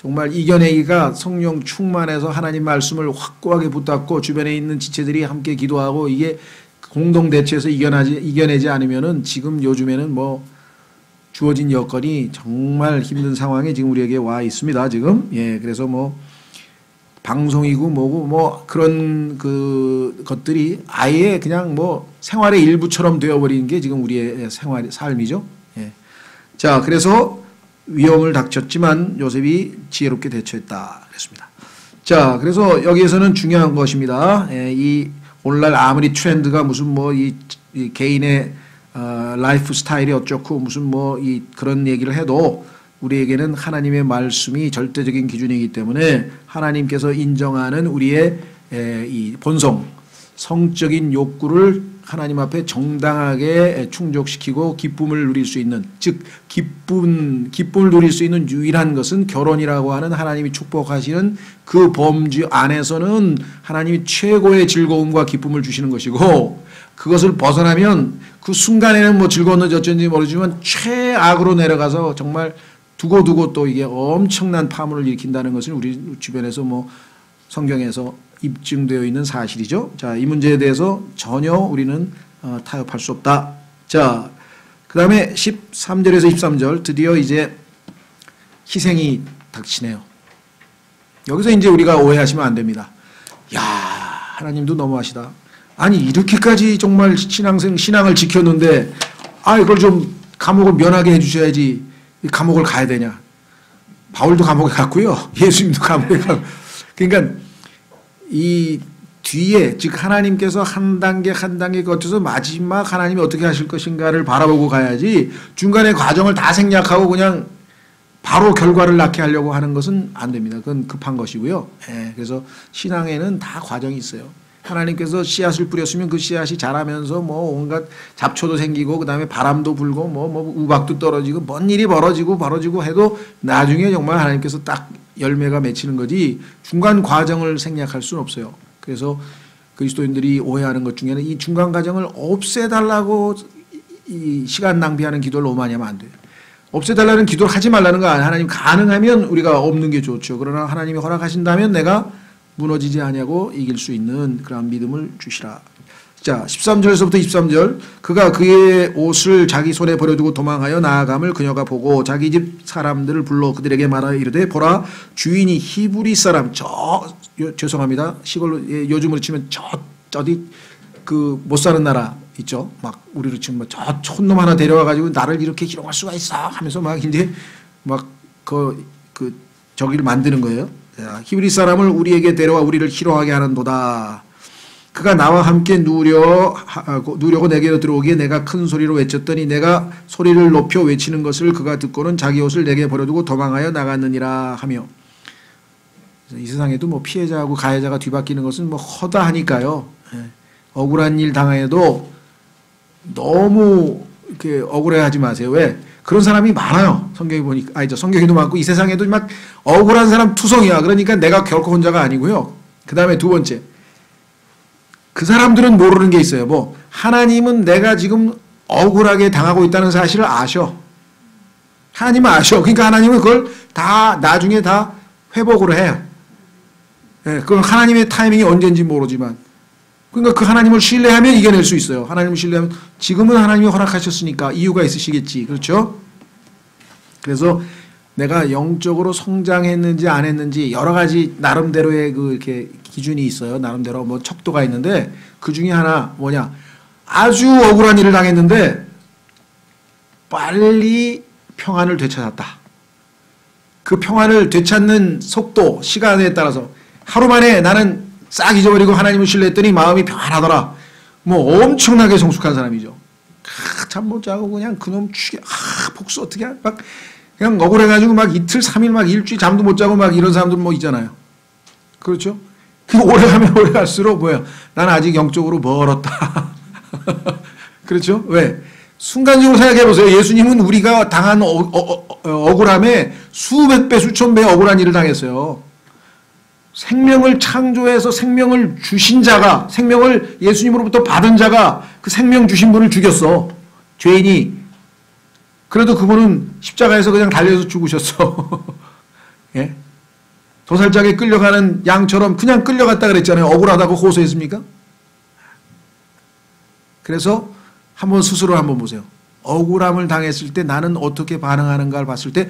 정말 이겨내기가 성령 충만해서 하나님 말씀을 확고하게 붙잡고 주변에 있는 지체들이 함께 기도하고 이게 공동 대처해서 이겨내지 않으면은 지금 요즘에는 뭐 주어진 여건이 정말 힘든 상황에 지금 우리에게 와 있습니다. 지금. 예, 그래서 뭐 방송이고 뭐고 뭐 그런 그 것들이 아예 그냥 뭐 생활의 일부처럼 되어버리는 게 지금 우리의 삶이죠. 예. 자, 그래서 위험을 닥쳤지만 요셉이 지혜롭게 대처했다. 그랬습니다. 자, 그래서 여기에서는 중요한 것입니다. 예, 이 오늘날 아무리 트렌드가 무슨 뭐 이 개인의 라이프 스타일이 어쩌고 무슨 뭐 이 그런 얘기를 해도 우리에게는 하나님의 말씀이 절대적인 기준이기 때문에 하나님께서 인정하는 우리의 이 본성, 성적인 욕구를 하나님 앞에 정당하게 충족시키고 기쁨을 누릴 수 있는, 즉 기쁨을 누릴 수 있는 유일한 것은 결혼이라고 하는 하나님이 축복하시는 그 범주 안에서는 하나님이 최고의 즐거움과 기쁨을 주시는 것이고, 그것을 벗어나면 그 순간에는 뭐 즐거웠는지 어쩐지 모르지만 최악으로 내려가서 정말 두고두고 또 이게 엄청난 파문을 일으킨다는 것을 우리 주변에서 뭐 성경에서 입증되어 있는 사실이죠. 자, 이 문제에 대해서 전혀 우리는 타협할 수 없다. 자, 그 다음에 13절에서 23절 드디어 이제 희생이 닥치네요. 여기서 이제 우리가 오해하시면 안 됩니다. 야, 하나님도 너무하시다. 아니 이렇게까지 정말 신앙을 지켰는데 이걸 좀 감옥을 면하게 해주셔야지 감옥을 가야 되냐. 바울도 감옥에 갔고요. 예수님도 감옥에 가고. 그러니까 이 뒤에 즉 하나님께서 한 단계 한 단계 거쳐서 마지막 하나님이 어떻게 하실 것인가를 바라보고 가야지 중간에 과정을 다 생략하고 그냥 바로 결과를 낳게 하려고 하는 것은 안 됩니다. 그건 급한 것이고요. 예, 그래서 신앙에는 다 과정이 있어요. 하나님께서 씨앗을 뿌렸으면 그 씨앗이 자라면서 뭐 온갖 잡초도 생기고 그 다음에 바람도 불고 뭐 우박도 떨어지고 뭔 일이 벌어지고 해도 나중에 정말 하나님께서 딱 열매가 맺히는 거지 중간 과정을 생략할 수는 없어요. 그래서 그리스도인들이 오해하는 것 중에는 이 중간 과정을 없애달라고 이 시간 낭비하는 기도를 너무 많이 하면 안 돼요. 없애달라는 기도를 하지 말라는 거 아니에요. 하나님 가능하면 우리가 없는 게 좋죠. 그러나 하나님이 허락하신다면 내가 무너지지 아니하고 이길 수 있는 그런 믿음을 주시라. 자, 13절에서부터 23절. 그가 그의 옷을 자기 손에 버려두고 도망하여 나아감을 그녀가 보고 자기 집 사람들을 불러 그들에게 말하여 이르되 보라 주인이 히브리 사람 죄송합니다. 시골로 요즘으로 치면 저디 그 못 사는 나라 있죠. 막 우리로 치면 저 촌놈 하나 데려와 가지고 나를 이렇게 희롱할 수가 있어 하면서 막 이제 막 저기를 만드는 거예요. 히브리 사람을 우리에게 데려와 우리를 희롱하게 하는도다. 그가 나와 함께 누려고 내게로 들어오기에 내가 큰 소리로 외쳤더니 내가 소리를 높여 외치는 것을 그가 듣고는 자기 옷을 내게 버려두고 도망하여 나갔느니라 하며. 이 세상에도 뭐 피해자하고 가해자가 뒤바뀌는 것은 뭐 허다하니까요. 억울한 일 당해도 너무 이렇게 억울해하지 마세요. 왜? 그런 사람이 많아요. 성경에 보니까. 성경에도 많고 이 세상에도 막 억울한 사람 투성이야. 그러니까 내가 결코 혼자가 아니고요. 그 다음에 두 번째. 그 사람들은 모르는 게 있어요. 뭐 하나님은 내가 지금 억울하게 당하고 있다는 사실을 아셔. 하나님은 아셔. 그러니까 하나님은 그걸 다 나중에 다 회복을 해요. 그건 하나님의 타이밍이 언제인지 모르지만 그러니까 그 하나님을 신뢰하면 이겨낼 수 있어요. 하나님을 신뢰하면 지금은 하나님이 허락하셨으니까 이유가 있으시겠지. 그렇죠? 그래서 내가 영적으로 성장했는지 안 했는지 여러 가지 나름대로의 그 이렇게 기준이 있어요. 나름대로 뭐 척도가 있는데 그 중에 하나 뭐냐? 아주 억울한 일을 당했는데 빨리 평안을 되찾았다. 그 평안을 되찾는 속도, 시간에 따라서 하루 만에 나는 싹 잊어버리고 하나님을 신뢰했더니 마음이 평안하더라. 뭐 엄청나게 성숙한 사람이죠. 잠 못 자고 그냥 그놈 복수 어떻게 막 그냥 억울해가지고 막 이틀, 3일, 막 일주일 잠도 못 자고 막 이런 사람들 뭐 있잖아요. 그렇죠? 그 오래 가면 오래 갈수록 뭐야? 난 아직 영적으로 멀었다. 그렇죠? 왜? 순간적으로 생각해 보세요. 예수님은 우리가 당한 억울함에 수백 배, 수천 배 억울한 일을 당했어요. 생명을 창조해서 생명을 주신 자가, 생명을 예수님으로부터 받은 자가 그 생명 주신 분을 죽였어. 죄인이. 그래도 그분은 십자가에서 그냥 달려서 죽으셨어. 예? 도살장에 끌려가는 양처럼 그냥 끌려갔다 그랬잖아요. 억울하다고 호소했습니까? 그래서 한번 스스로 한번 보세요. 억울함을 당했을 때 나는 어떻게 반응하는가를 봤을 때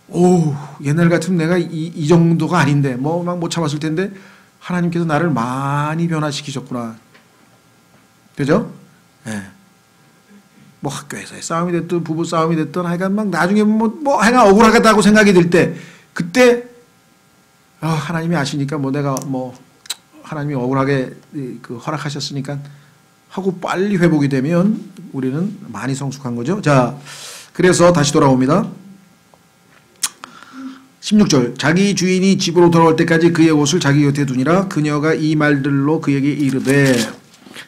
오, 옛날 같으면 내가 이 정도가 아닌데 뭐 막 못 참았을 텐데 하나님께서 나를 많이 변화시키셨구나. 그죠? 예. 뭐 학교에서의 싸움이 됐든 부부 싸움이 됐든 하여간 막 나중에 뭐 하여간 억울하겠다고 생각이 들 때 그때 하나님이 아시니까 뭐 내가 뭐 하나님이 억울하게 그 허락하셨으니까 하고 빨리 회복이 되면 우리는 많이 성숙한 거죠. 자, 그래서 다시 돌아옵니다. 16절 자기 주인이 집으로 돌아올 때까지 그의 옷을 자기 곁에 두니라. 그녀가 이 말들로 그에게 이르되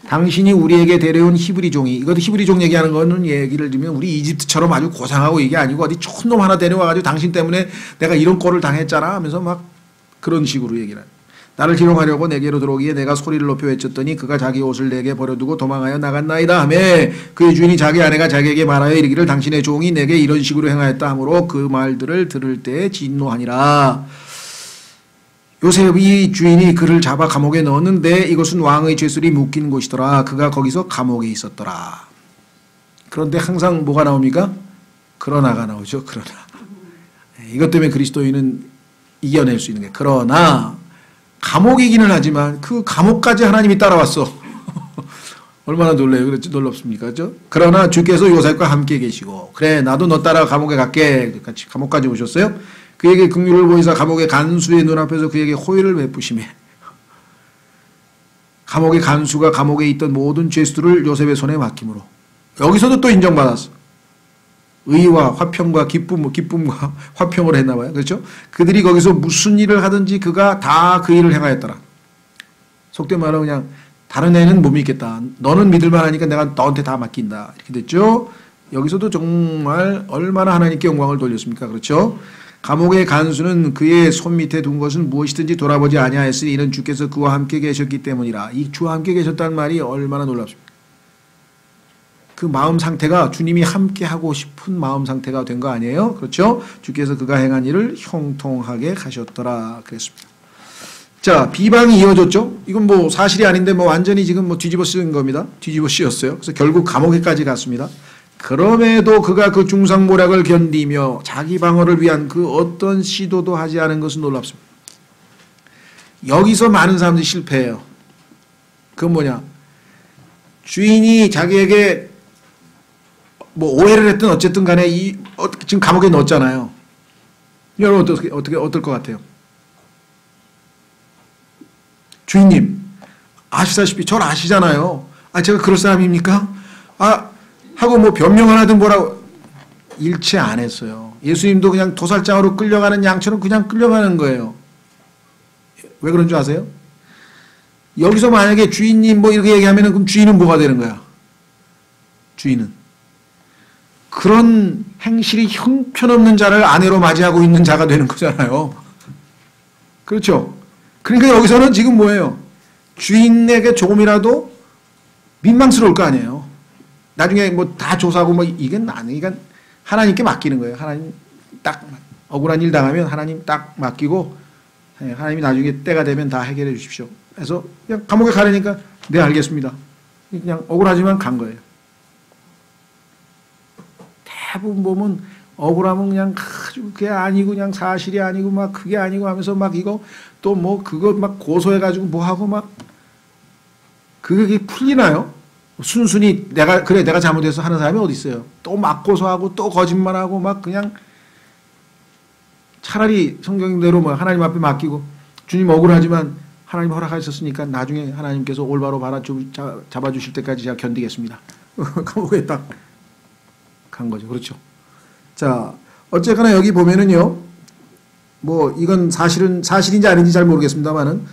당신이 우리에게 데려온 히브리 종이, 이것도 히브리 종 얘기하는 거는 예를 들면 우리 이집트처럼 아주 고상하고 이게 아니고 어디 촌놈 하나 데려와가지고 당신 때문에 내가 이런 꼴을 당했잖아 하면서 막 그런 식으로 얘기를 해요. 나를 희롱하려고 내게로 들어오기에 내가 소리를 높여 외쳤더니 그가 자기 옷을 내게 버려두고 도망하여 나갔나이다 하며 그의 주인이 자기 아내가 자기에게 말하여 이르기를 당신의 종이 내게 이런 식으로 행하였다 하므로 그 말들을 들을 때에 진노하니라. 요셉이 주인이 그를 잡아 감옥에 넣었는데 이것은 왕의 죄술이 묶인 곳이더라. 그가 거기서 감옥에 있었더라. 그런데 항상 뭐가 나옵니까? 그러나가 나오죠. 그러나. 이것 때문에 그리스도인은 이겨낼 수 있는 게 그러나 감옥이기는 하지만 그 감옥까지 하나님이 따라왔어. 얼마나 놀래요. 그렇지? 놀랍습니까? 그렇죠? 그러나 주께서 요셉과 함께 계시고 그래 나도 너 따라 감옥에 갈게. 같이 감옥까지 오셨어요. 그에게 긍휼을 보이사 감옥의 간수의 눈앞에서 그에게 호의를 베푸시며 감옥의 간수가 감옥에 있던 모든 죄수들을 요셉의 손에 맡김으로 여기서도 또 인정받았어. 의와 화평과 기쁨과 화평을 했나 봐요. 그렇죠? 그들이 거기서 무슨 일을 하든지 그가 다 그 일을 행하였더라. 속된 말로 그냥 다른 애는 못 믿겠다. 너는 믿을만 하니까 내가 너한테 다 맡긴다. 이렇게 됐죠? 여기서도 정말 얼마나 하나님께 영광을 돌렸습니까? 그렇죠? 감옥의 간수는 그의 손 밑에 둔 것은 무엇이든지 돌아보지 아니하였으니 이는 주께서 그와 함께 계셨기 때문이라. 이 주와 함께 계셨다는 말이 얼마나 놀랍습니까? 그 마음 상태가 주님이 함께 하고 싶은 마음 상태가 된 거 아니에요? 그렇죠? 주께서 그가 행한 일을 형통하게 하셨더라 그랬습니다. 자, 비방이 이어졌죠? 이건 뭐 사실이 아닌데 뭐 완전히 지금 뭐 뒤집어 쓰는 겁니다. 뒤집어 씌웠어요. 그래서 결국 감옥에까지 갔습니다. 그럼에도 그가 그 중상모략을 견디며 자기 방어를 위한 그 어떤 시도도 하지 않은 것은 놀랍습니다. 여기서 많은 사람들이 실패해요. 그건 뭐냐? 주인이 자기에게 뭐 오해를 했든 어쨌든 간에 지금 감옥에 넣었잖아요. 여러분 어떨 것 같아요? 주인님, 아시다시피 저를 아시잖아요. 아, 제가 그럴 사람입니까? 아, 하고 뭐 변명을 하든 뭐라고 일체 안 했어요. 예수님도 그냥 도살장으로 끌려가는 양처럼 그냥 끌려가는 거예요. 왜 그런 줄 아세요? 여기서 만약에 주인님 뭐 이렇게 얘기하면은 그럼 주인은 뭐가 되는 거야? 주인은. 그런 행실이 형편없는 자를 아내로 맞이하고 있는 자가 되는 거잖아요. 그렇죠? 그러니까 여기서는 지금 뭐예요? 주인에게 조금이라도 민망스러울 거 아니에요. 나중에 뭐 다 조사하고 뭐 이게 아니니까 하나님께 맡기는 거예요. 하나님 딱 억울한 일 당하면 하나님 딱 맡기고 하나님이 나중에 때가 되면 다 해결해 주십시오. 그래서 그냥 감옥에 가려니까 네 알겠습니다. 그냥 억울하지만 간 거예요. 대부분 보면 억울하면 그냥 아주 그게 아니고 그냥 사실이 아니고 막 그게 아니고 하면서 막 이거 또 뭐 그거 막 고소해가지고 뭐 하고 막 그게 풀리나요? 순순히 내가 잘못해서 하는 사람이 어디 있어요? 또 막 고소하고 또 거짓말하고 막 그냥 차라리 성경대로 뭐 하나님 앞에 맡기고 주님 억울하지만 하나님 허락하셨으니까 나중에 하나님께서 올바로 잡아주실 때까지 제가 견디겠습니다. 감옥에 딱 간 거죠. 그렇죠. 자, 어쨌거나 여기 보면은요, 뭐 이건 사실인지 아닌지 잘 모르겠습니다만은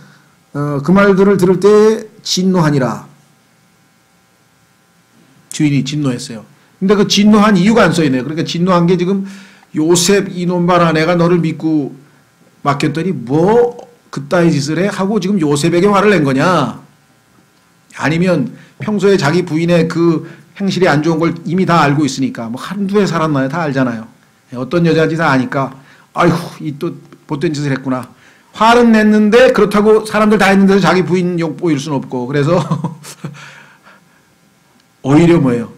그 말들을 들을 때 진노하니라. 주인이 진노했어요. 근데 그 진노한 이유가 안 써있네요. 그러니까 진노한 게 지금 요셉 이놈 봐라 내가 너를 믿고 맡겼더니 뭐 그따위 짓을 해? 하고 지금 요셉에게 화를 낸 거냐? 아니면 평소에 자기 부인의 그 행실이 안 좋은 걸 이미 다 알고 있으니까 뭐 한두 해 살았나요? 다 알잖아요. 어떤 여자인지 다 아니까 아이고 이 또 못된 짓을 했구나. 화는 냈는데 그렇다고 사람들 다 했는데도 자기 부인 욕 보일 수는 없고 그래서 오히려 뭐예요?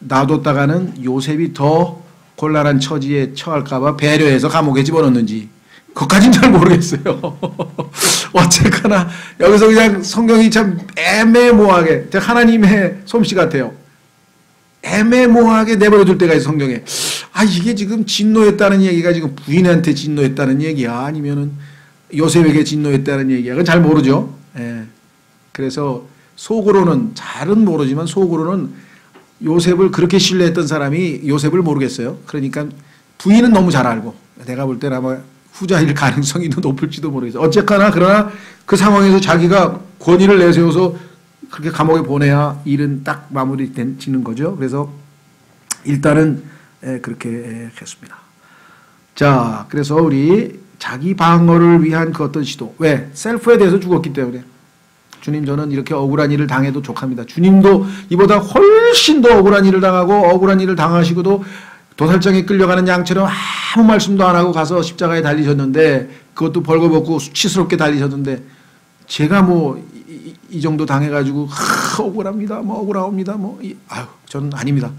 놔뒀다가는 요셉이 더 곤란한 처지에 처할까 봐 배려해서 감옥에 집어넣는지 그것까지는 잘 모르겠어요. 어쨌거나 여기서 그냥 성경이 참 애매모호하게 하나님의 솜씨 같아요. 애매모호하게 내버려둘 때가 있어 성경에. 아 이게 지금 진노했다는 얘기가 지금 부인한테 진노했다는 얘기야 아니면은 요셉에게 진노했다는 얘기야. 그건 잘 모르죠. 예. 그래서 속으로는 잘은 모르지만 속으로는 요셉을 그렇게 신뢰했던 사람이 요셉을 모르겠어요. 그러니까 부인은 너무 잘 알고 내가 볼 때는 아마 후자일 가능성이 더 높을지도 모르겠어요. 어쨌거나 그러나 그 상황에서 자기가 권위를 내세워서 그렇게 감옥에 보내야 일은 딱 마무리되는 거죠. 그래서 일단은 그렇게 했습니다. 자, 그래서 우리 자기 방어를 위한 그 어떤 시도. 왜? 셀프에 대해서 죽었기 때문에. 주님 저는 이렇게 억울한 일을 당해도 족합니다. 주님도 이보다 훨씬 더 억울한 일을 당하고 억울한 일을 당하시고도 도살장에 끌려가는 양처럼 아무 말씀도 안 하고 가서 십자가에 달리셨는데 그것도 벌거벗고 수치스럽게 달리셨는데 제가 뭐 이 정도 당해가지고 억울합니다. 뭐 억울합니다. 뭐 아유 저는 아닙니다.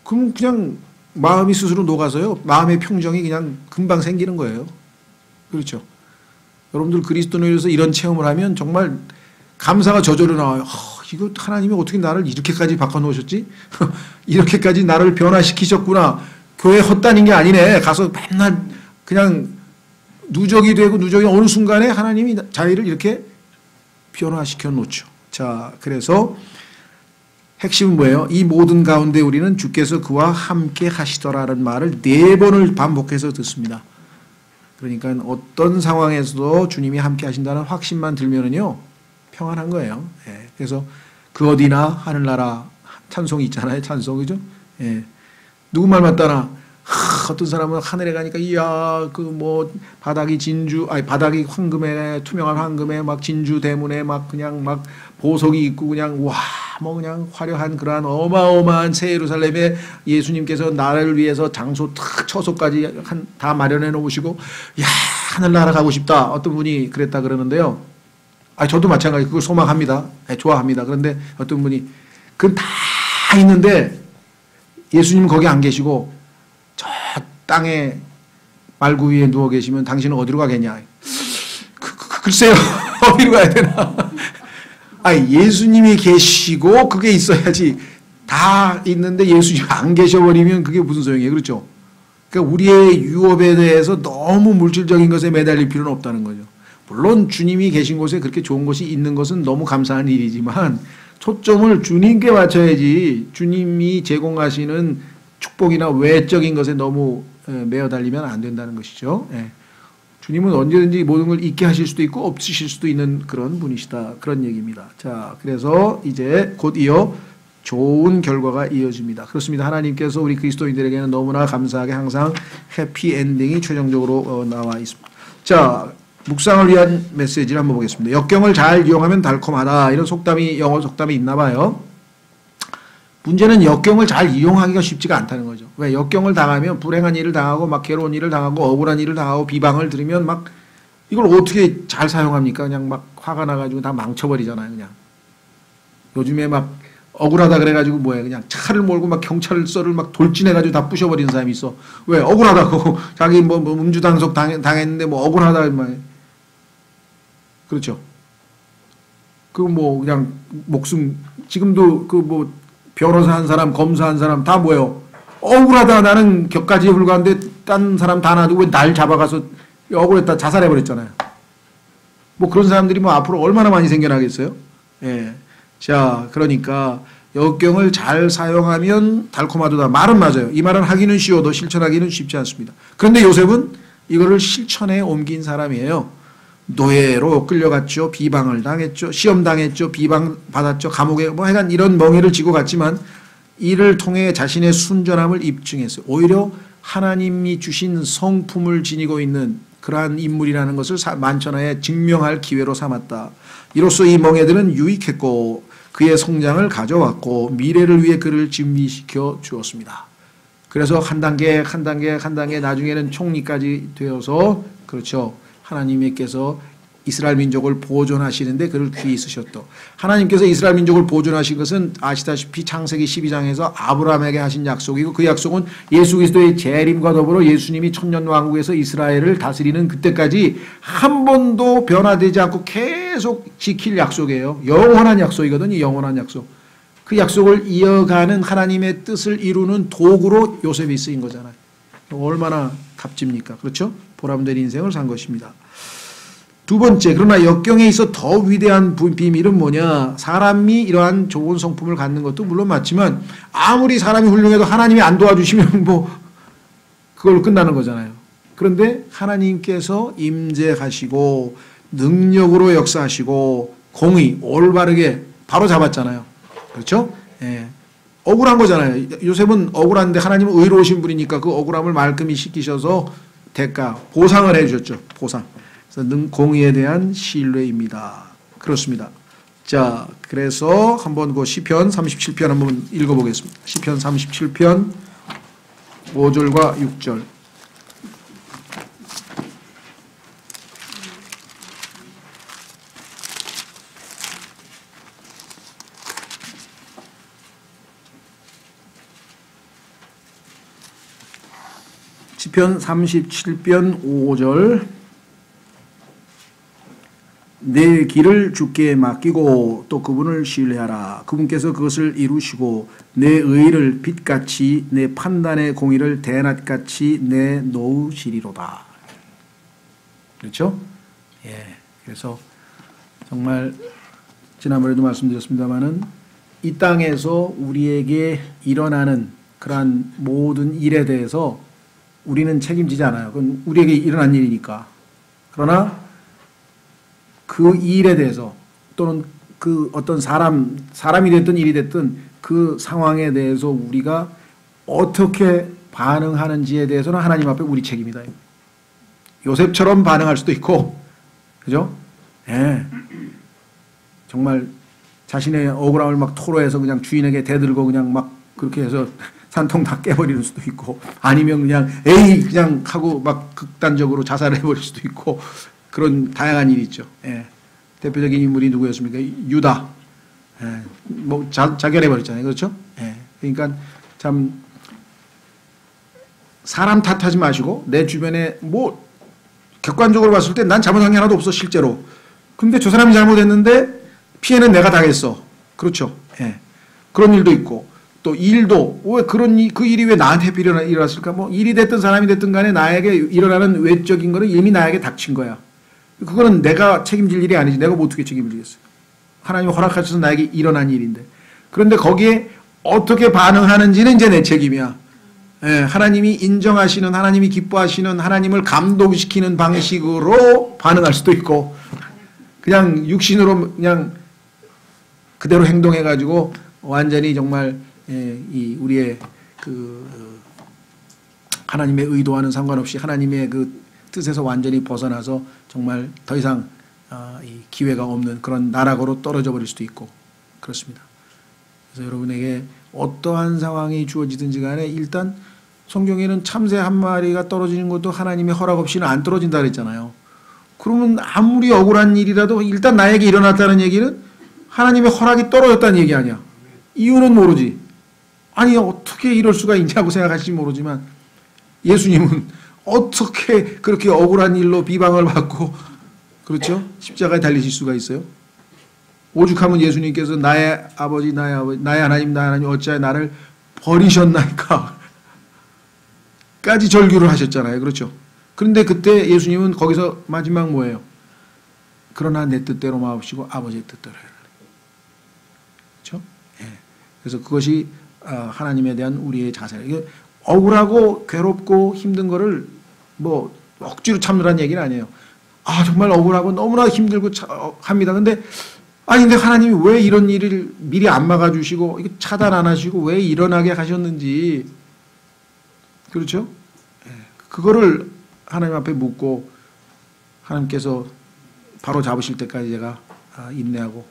그럼 그냥 마음이 스스로 녹아서요. 마음의 평정이 그냥 금방 생기는 거예요. 그렇죠. 여러분들 그리스도인으로서 이런 체험을 하면 정말 감사가 저절로 나와요. 이거 하나님이 어떻게 나를 이렇게까지 바꿔놓으셨지? 이렇게까지 나를 변화시키셨구나. 교회 헛다닌 게 아니네. 가서 맨날 그냥 누적이 되고 누적이 어느 순간에 하나님이 자기를 이렇게 변화시켜 놓죠. 자, 그래서 핵심은 뭐예요? 이 모든 가운데 우리는 주께서 그와 함께 하시더라는 말을 4번을 반복해서 듣습니다. 그러니까 어떤 상황에서도 주님이 함께 하신다는 확신만 들면은요, 평안한 거예요. 예. 그래서 그 어디나 하늘나라 찬송이 있잖아요. 찬송, 그죠? 예. 누구 말 맞다나, 어떤 사람은 하늘에 가니까, 이야, 그 뭐, 바닥이 바닥이 황금에, 투명한 황금에 막 진주 대문에 막 그냥 막 보석이 있고 그냥, 와, 뭐 그냥 화려한 그러한 어마어마한 새 예루살렘에 예수님께서 나를 위해서 장소 탁 처소까지 다 마련해 놓으시고, 야, 하늘나라 가고 싶다. 어떤 분이 그랬다 그러는데요. 저도 마찬가지 그걸 소망합니다. 좋아합니다. 그런데 어떤 분이 그건 다 있는데 예수님 거기 안 계시고 저 땅에 말구 위에 누워 계시면 당신은 어디로 가겠냐? 글쎄요. 어디로 가야 되나? 예수님이 계시고 그게 있어야지. 다 있는데 예수님이 안 계셔버리면 그게 무슨 소용이에요. 그렇죠? 그러니까 우리의 유업에 대해서 너무 물질적인 것에 매달릴 필요는 없다는 거죠. 물론 주님이 계신 곳에 그렇게 좋은 곳이 있는 것은 너무 감사한 일이지만 초점을 주님께 맞춰야지 주님이 제공하시는 축복이나 외적인 것에 너무 매어 달리면 안 된다는 것이죠. 예. 주님은 언제든지 모든 걸 있게 하실 수도 있고 없으실 수도 있는 그런 분이시다. 그런 얘기입니다. 자, 그래서 이제 곧 이어 좋은 결과가 이어집니다. 그렇습니다. 하나님께서 우리 그리스도인들에게는 너무나 감사하게 항상 해피엔딩이 최종적으로 나와 있습니다. 자, 묵상을 위한 메시지를 한번 보겠습니다. 역경을 잘 이용하면 달콤하다. 이런 속담이, 영어 속담이 있나 봐요. 문제는 역경을 잘 이용하기가 쉽지가 않다는 거죠. 왜? 역경을 당하면 불행한 일을 당하고 막 괴로운 일을 당하고 억울한 일을 당하고 비방을 들으면 막 이걸 어떻게 잘 사용합니까? 그냥 막 화가 나가지고 다 망쳐버리잖아요. 그냥. 요즘에 막 억울하다 그래가지고 뭐야. 그냥 차를 몰고 막 경찰서를 막 돌진해가지고 다 부셔버리는 사람이 있어. 왜? 억울하다고. 자기 뭐 음주단속 당했는데 뭐 억울하다. 그렇죠. 그 뭐 그냥 목숨 지금도 그 뭐 변호사 한 사람, 검사 한 사람 다 뭐예요? 억울하다 나는 격가지에 불과한데 딴 사람 다 놔두고 왜 날 잡아가서 억울했다 자살해버렸잖아요. 뭐 그런 사람들이 뭐 앞으로 얼마나 많이 생겨나겠어요? 예. 자, 그러니까 역경을 잘 사용하면 달콤하도다. 말은 맞아요. 이 말은 하기는 쉬워도 실천하기는 쉽지 않습니다. 그런데 요셉은 이거를 실천에 옮긴 사람이에요. 노예로 끌려갔죠. 비방을 당했죠. 시험 당했죠. 비방 받았죠. 감옥에 뭐 하여간 이런 멍해를 지고 갔지만 이를 통해 자신의 순전함을 입증했어요. 오히려 하나님이 주신 성품을 지니고 있는 그러한 인물이라는 것을 만천하에 증명할 기회로 삼았다. 이로써 이 멍해들은 유익했고 그의 성장을 가져왔고 미래를 위해 그를 준비시켜 주었습니다. 그래서 한 단계 나중에는 총리까지 되어서 그렇죠. 하나님께서 이스라엘 민족을 보존하시는데 그를 귀히 쓰셨다. 하나님께서 이스라엘 민족을 보존하신 것은 아시다시피 창세기 12장에서 아브라함에게 하신 약속이고 그 약속은 예수 그리스도의 재림과 더불어 예수님이 천년왕국에서 이스라엘을 다스리는 그때까지 한 번도 변화되지 않고 계속 지킬 약속이에요. 영원한 약속이거든요. 영원한 약속. 그 약속을 이어가는 하나님의 뜻을 이루는 도구로 요셉이 쓰인 거잖아요. 얼마나 값집니까? 그렇죠? 보람된 인생을 산 것입니다. 두 번째, 그러나 역경에 있어 더 위대한 비밀은 뭐냐? 사람이 이러한 좋은 성품을 갖는 것도 물론 맞지만 아무리 사람이 훌륭해도 하나님이 안 도와주시면 뭐 그걸로 끝나는 거잖아요. 그런데 하나님께서 임재하시고 능력으로 역사하시고 공의, 올바르게 바로 잡았잖아요. 그렇죠? 예. 억울한 거잖아요. 요셉은 억울한데 하나님은 의로우신 분이니까 그 억울함을 말끔히 씻기셔서 대가, 보상을 해주셨죠. 보상. 그래서 공의에 대한 신뢰입니다. 그렇습니다. 자, 그래서 한번 그 시편 37편 한번 읽어보겠습니다. 시편 37편 5절과 6절. 시편 37편 5절. 내 길을 주께 맡기고 또 그분을 신뢰하라. 그분께서 그것을 이루시고 내 의를 빛같이 내 판단의 공의를 대낮같이 내놓으시리로다. 그렇죠? 예. 그래서 정말 지난번에도 말씀드렸습니다마는 이 땅에서 우리에게 일어나는 그러한 모든 일에 대해서 우리는 책임지지 않아요. 그건 우리에게 일어난 일이니까. 그러나 그 일에 대해서 또는 그 어떤 사람이 됐든 일이 됐든 그 상황에 대해서 우리가 어떻게 반응하는지에 대해서는 하나님 앞에 우리 책임이다. 요셉처럼 반응할 수도 있고, 그죠? 예. 정말 자신의 억울함을 막 토로해서 그냥 주인에게 대들고 그냥 막 그렇게 해서 산통 다 깨버리는 수도 있고, 아니면 그냥 에이 그냥 하고 막 극단적으로 자살을 해버릴 수도 있고, 그런 다양한 일이 있죠. 예. 대표적인 인물이 누구였습니까? 유다. 예. 뭐 자결해버렸잖아요. 그렇죠? 예. 그러니까 참 사람 탓하지 마시고 내 주변에 뭐 객관적으로 봤을 때 난 잘못한 게 하나도 없어 실제로. 근데 저 사람이 잘못했는데 피해는 내가 당했어. 그렇죠? 예. 그런 일도 있고 또 일도 왜 그 일이 왜 나한테 일어났을까? 뭐 일이 됐든 사람이 됐든 간에 나에게 일어나는 외적인 거는 이미 나에게 닥친 거야. 그거는 내가 책임질 일이 아니지. 내가 뭐 어떻게 책임을 지겠어요. 하나님이 허락하셔서 나에게 일어난 일인데. 그런데 거기에 어떻게 반응하는지는 이제 내 책임이야. 예, 하나님이 인정하시는, 하나님이 기뻐하시는, 하나님을 감동시키는 방식으로 반응할 수도 있고, 그냥 육신으로 그냥 그대로 행동해가지고 완전히 정말 이 우리의 그 하나님의 의도와는 상관없이 하나님의 그 뜻에서 완전히 벗어나서 정말 더 이상 이 기회가 없는 그런 나락으로 떨어져 버릴 수도 있고 그렇습니다. 그래서 여러분에게 어떠한 상황이 주어지든지 간에 일단 성경에는 참새 한 마리가 떨어지는 것도 하나님의 허락 없이는 안 떨어진다 그랬잖아요. 그러면 아무리 억울한 일이라도 일단 나에게 일어났다는 얘기는 하나님의 허락이 떨어졌다는 얘기 아니야. 이유는 모르지. 아니 어떻게 이럴 수가 있냐고 생각하실지 모르지만 예수님은 어떻게 그렇게 억울한 일로 비방을 받고 그렇죠? 십자가에 달리실 수가 있어요? 오죽하면 예수님께서 나의 아버지 나의 하나님 어찌하여 나를 버리셨나이까 까지 절규를 하셨잖아요. 그렇죠? 그런데 그때 예수님은 거기서 마지막 뭐예요? 그러나 내 뜻대로 마옵시고 아버지의 뜻대로 해라. 그렇죠? 예. 그래서 그것이 하나님에 대한 우리의 자세예요. 억울하고 괴롭고 힘든 거를 뭐 억지로 참으라는 얘기는 아니에요. 아 정말 억울하고 너무나 힘들고 합니다. 근데 근데 하나님이 왜 이런 일을 미리 안 막아주시고 차단 안 하시고 왜 일어나게 하셨는지 그렇죠? 그거를 하나님 앞에 묻고 하나님께서 바로 잡으실 때까지 제가 인내하고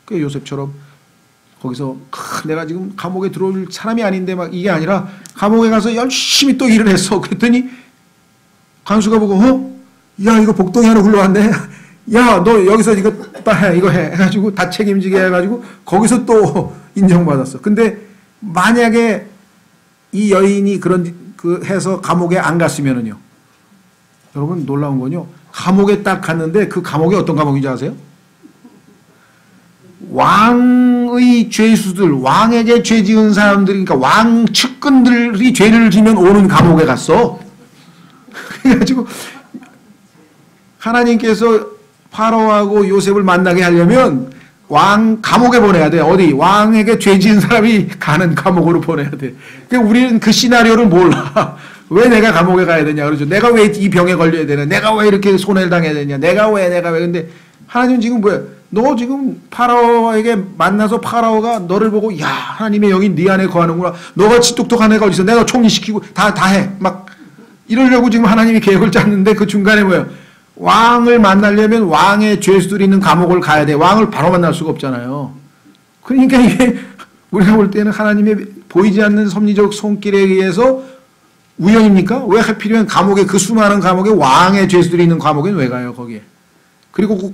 그 요셉처럼 거기서 내가 지금 감옥에 들어올 사람이 아닌데 막 이게 아니라 감옥에 가서 열심히 또 일을 했어. 그랬더니 간수가 보고 야 이거 복덩이 하나 굴러왔네. 야 너 여기서 이거 이거 해 해가지고 다 책임지게 해가지고 거기서 또 인정받았어. 근데 만약에 이 여인이 그런 그 해서 감옥에 안 갔으면은요. 여러분 놀라운 건요. 감옥에 딱 갔는데 그 감옥이 어떤 감옥인지 아세요? 왕의 죄수들, 왕에게 죄 지은 사람들이, 그러니까 왕 측근들이 죄를 지면 오는 감옥에 갔어. 그래가지고 하나님께서 파라오하고 요셉을 만나게 하려면 왕 감옥에 보내야 돼. 어디? 왕에게 죄 지은 사람이 가는 감옥으로 보내야 돼. 그러니까 우리는 그 시나리오를 몰라. 왜 내가 감옥에 가야 되냐 그러죠. 내가 왜 이 병에 걸려야 되냐. 내가 왜 이렇게 손해를 당해야 되냐. 내가 왜. 근데 하나님은 지금 뭐야? 너 지금 파라오에게 만나서 파라오가 너를 보고 야 하나님의 영이 네 안에 거하는구나. 너같이 똑똑한 애가 어디서 내가 총리시키고 다 해. 막 이러려고 지금 하나님이 계획을 짰는데 그 중간에 뭐야? 왕을 만나려면 왕의 죄수들이 있는 감옥을 가야 돼. 왕을 바로 만날 수가 없잖아요. 그러니까 이게 우리가 볼 때는 하나님의 보이지 않는 섭리적 손길에 의해서 우연입니까? 왜 하필이면 감옥에 그 수많은 감옥에 왕의 죄수들이 있는 감옥에 왜 가요 거기에? 그리고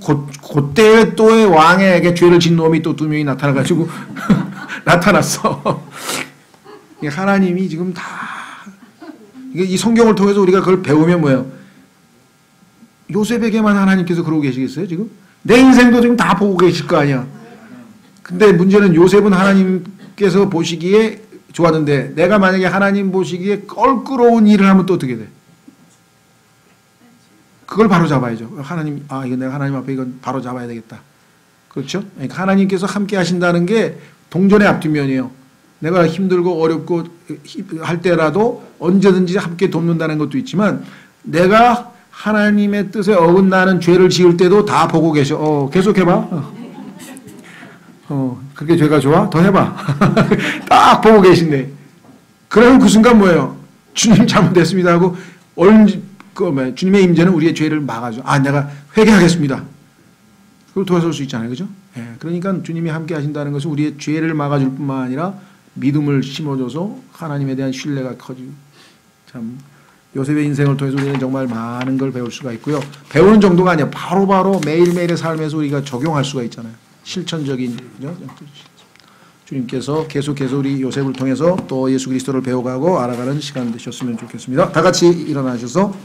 그때에 또의 왕에게 죄를 진 놈이 또 2명이 나타나가지고 나타났어. 하나님이 지금 다 이 성경을 통해서 우리가 그걸 배우면 뭐예요? 요셉에게만 하나님께서 그러고 계시겠어요 지금? 내 인생도 지금 다 보고 계실 거 아니야. 근데 문제는 요셉은 하나님께서 보시기에 좋았는데 내가 만약에 하나님 보시기에 껄끄러운 일을 하면 또 어떻게 돼? 그걸 바로 잡아야죠. 하나님, 이거 내가 하나님 앞에 이건 바로 잡아야 되겠다. 그렇죠? 그러니까 하나님께서 함께 하신다는 게 동전의 앞뒷면이에요. 내가 힘들고 어렵고 할 때라도 언제든지 함께 돕는다는 것도 있지만 내가 하나님의 뜻에 어긋나는 죄를 지을 때도 다 보고 계셔. 계속해봐. 그렇게 죄가 좋아? 더 해봐. 딱 보고 계신데. 그러면 그 순간 뭐예요? 주님 잘못됐습니다 하고 주님의 임재는 우리의 죄를 막아줘. 내가 회개하겠습니다. 그걸 도와줄 수 있잖아요. 그죠? 예, 그러니까 주님이 함께 하신다는 것은 우리의 죄를 막아줄 뿐만 아니라 믿음을 심어줘서 하나님에 대한 신뢰가 커지고 참 요셉의 인생을 통해서 우리는 정말 많은 걸 배울 수가 있고요. 배우는 정도가 아니라 바로바로 매일매일의 삶에서 우리가 적용할 수가 있잖아요. 실천적인 그죠? 주님께서 계속 우리 요셉을 통해서 또 예수 그리스도를 배워가고 알아가는 시간 되셨으면 좋겠습니다. 다 같이 일어나셔서